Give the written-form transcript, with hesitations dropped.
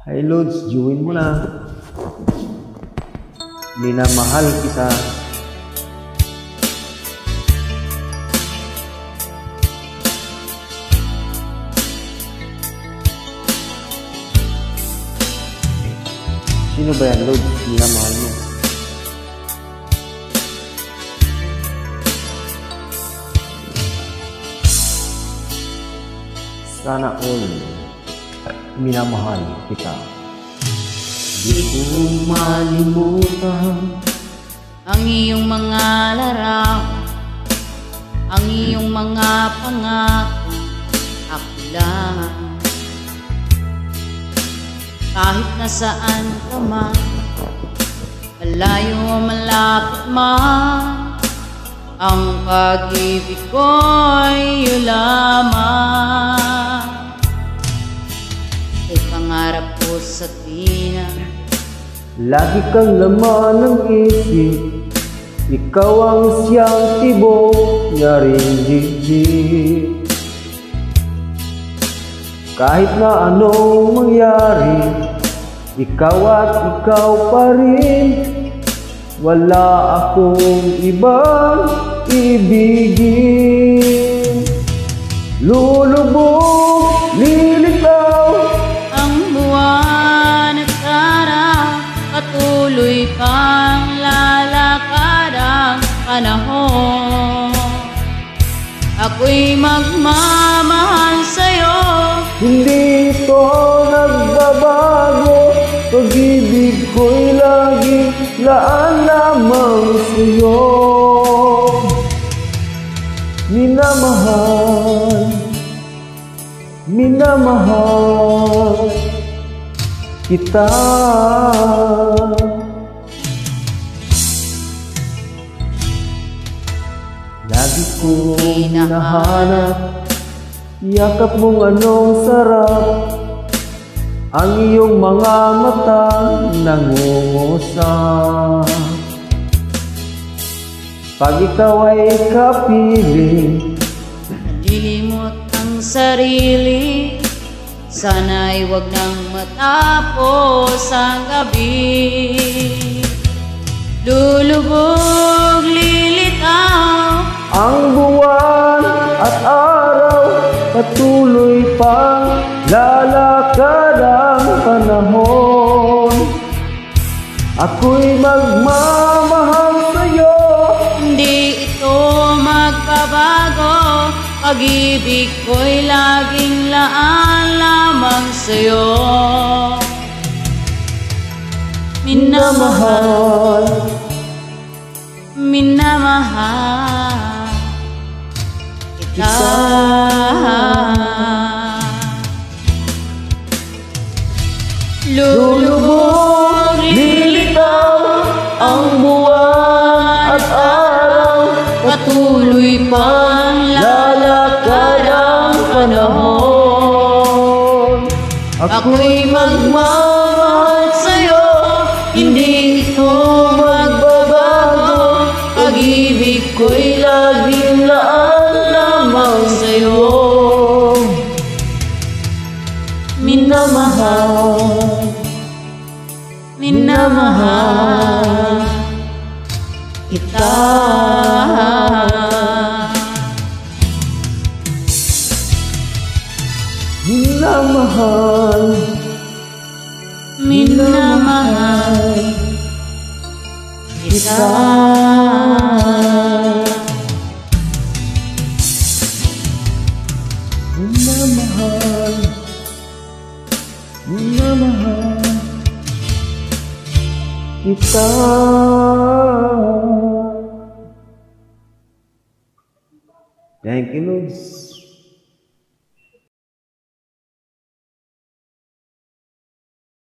Hi Lods, join mo na. Minamahal kita. Sino ba yan, Lods? Minamahal mo. Sana all minamahal kita. Di ko malimutan ang iyong mga larawan, ang iyong mga pangako. Ako lang, kahit nasaan ka man, malayo o malapit man, ang pag-ibig ko'y iyo lamang. Ay pangarap ko sa tina, lagi kang laman ng isip. Ikaw ang siyang tibok niya rin jig-jig. Kahit na anong mangyari, ikaw at ikaw pa rin. Wala akong ibang ibigin. Lulubog, lilitaw ang buwan at araw, patuloy pang lalakad ang panahon. Ako'y magmamahal sa'yo, hindi ito nagbabago. Pag-ibig ko'y laging laan lamang sa'yo. Minamahal, minamahal kita. Lagi kong hinahanap, yakap mong anong sarap. Ang iyong mga mata nangungusap. Pag ikaw ay kapiling, nalilimot ang sarili. Sana'y wag nang matapos ang gabi. Lulubog, lilitaw ang buwan at araw, patuloy pang lalakad ang panahon. Ako'y magmamahal sa'yo, hindi ito magbabago. Pag-ibig ko'y laging laan lamang sa'yo. Minamahal, minamahal kita. Lulubog, lilitaw ang buwan at araw, patuloy pang lalakad ang panahon. Ako'y magmamahal sa'yo, hindi ito magbabago. Pag-ibig ko'y laging laan lamang sa'yo. Minamahal, minamahal kita. minamahal, Minamahal kita. minamahal, minamahal kita. Thank you, Lods.